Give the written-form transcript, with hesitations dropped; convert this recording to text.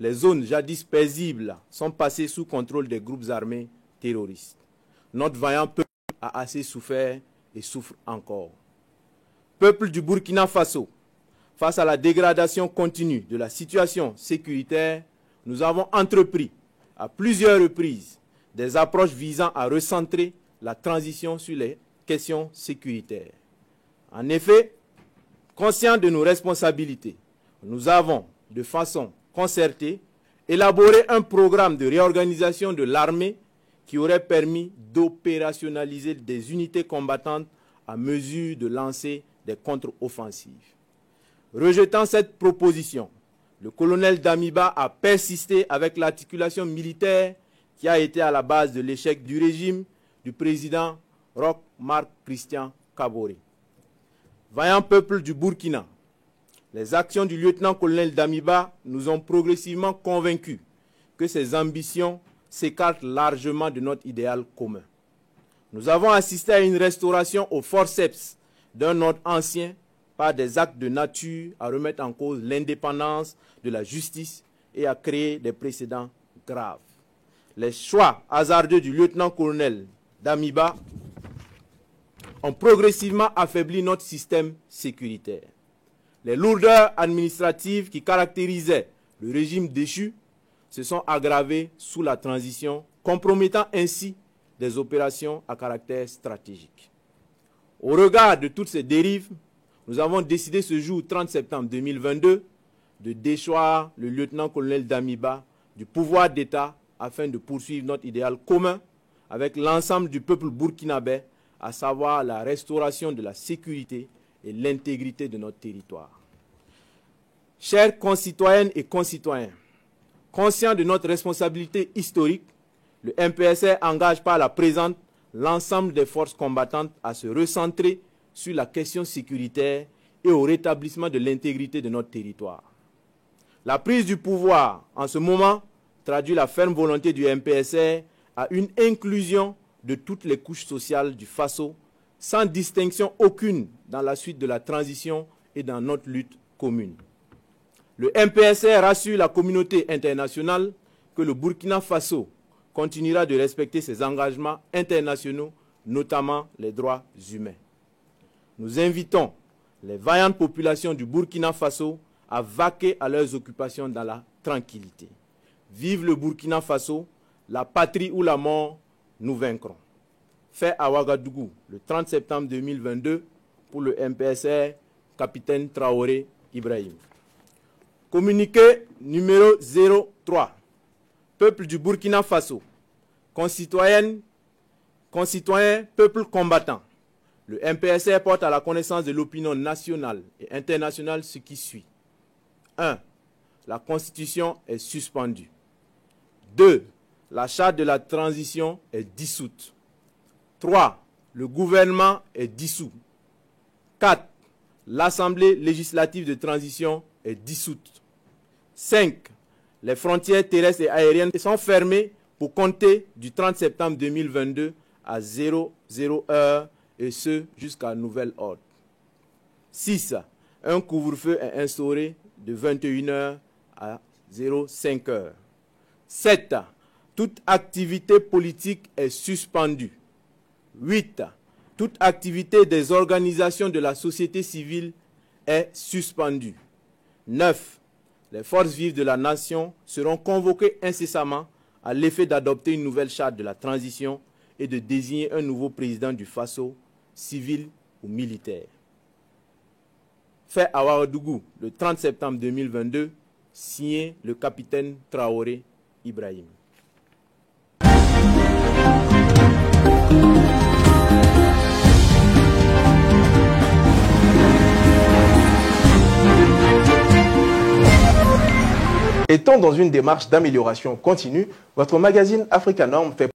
les zones jadis paisibles sont passées sous contrôle des groupes armés terroristes. Notre vaillant peuple a assez souffert et souffre encore. Peuple du Burkina Faso, face à la dégradation continue de la situation sécuritaire, nous avons entrepris à plusieurs reprises des approches visant à recentrer la transition sur les questions sécuritaires. En effet, conscients de nos responsabilités, nous avons, de façon concertée, élaboré un programme de réorganisation de l'armée qui aurait permis d'opérationnaliser des unités combattantes à mesure de lancer des contre-offensives. Rejetant cette proposition, le colonel Damiba a persisté avec l'articulation militaire qui a été à la base de l'échec du régime du président Roch Marc Christian Kaboré. Vaillant peuple du Burkina, les actions du lieutenant-colonel Damiba nous ont progressivement convaincus que ses ambitions s'écartent largement de notre idéal commun. Nous avons assisté à une restauration au forceps d'un ordre ancien par des actes de nature à remettre en cause l'indépendance de la justice et à créer des précédents graves. Les choix hasardeux du lieutenant-colonel Damiba ont progressivement affaibli notre système sécuritaire. Les lourdeurs administratives qui caractérisaient le régime déchu se sont aggravées sous la transition, compromettant ainsi des opérations à caractère stratégique. Au regard de toutes ces dérives, nous avons décidé ce jour 30 septembre 2022 de déchoir le lieutenant-colonel Damiba du pouvoir d'État afin de poursuivre notre idéal commun avec l'ensemble du peuple burkinabé, à savoir la restauration de la sécurité et l'intégrité de notre territoire. Chers concitoyennes et concitoyens, conscients de notre responsabilité historique, le MPSR engage par la présente l'ensemble des forces combattantes à se recentrer sur la question sécuritaire et au rétablissement de l'intégrité de notre territoire. La prise du pouvoir en ce moment traduit la ferme volonté du MPSR à une inclusion de toutes les couches sociales du Faso, sans distinction aucune dans la suite de la transition et dans notre lutte commune. Le MPSR rassure la communauté internationale que le Burkina Faso continuera de respecter ses engagements internationaux, notamment les droits humains. Nous invitons les vaillantes populations du Burkina Faso à vaquer à leurs occupations dans la tranquillité. Vive le Burkina Faso, la patrie ou la mort, nous vaincrons. Fait à Ouagadougou le 30 septembre 2022 pour le MPSR, capitaine Traoré Ibrahim. Communiqué numéro 03. Peuple du Burkina Faso, concitoyens, peuple combattant. Le MPSR porte à la connaissance de l'opinion nationale et internationale ce qui suit. 1. La Constitution est suspendue. 2. La charte de la transition est dissoute. 3. Le gouvernement est dissous. 4. L'Assemblée législative de transition est dissoute. 5. Les frontières terrestres et aériennes sont fermées pour compter du 30 septembre 2022 à 00 heure et ce jusqu'à nouvel ordre. 6. Un couvre-feu est instauré de 21 heures à 05 heures. 7. Toute activité politique est suspendue. 8. Toute activité des organisations de la société civile est suspendue. 9. Les forces vives de la nation seront convoquées incessamment à l'effet d'adopter une nouvelle charte de la transition et de désigner un nouveau président du Faso, civil ou militaire. Fait à Ouagadougou le 30 septembre 2022, signé le capitaine Traoré Ibrahim. Étant dans une démarche d'amélioration continue, votre magazine Africa Norm fait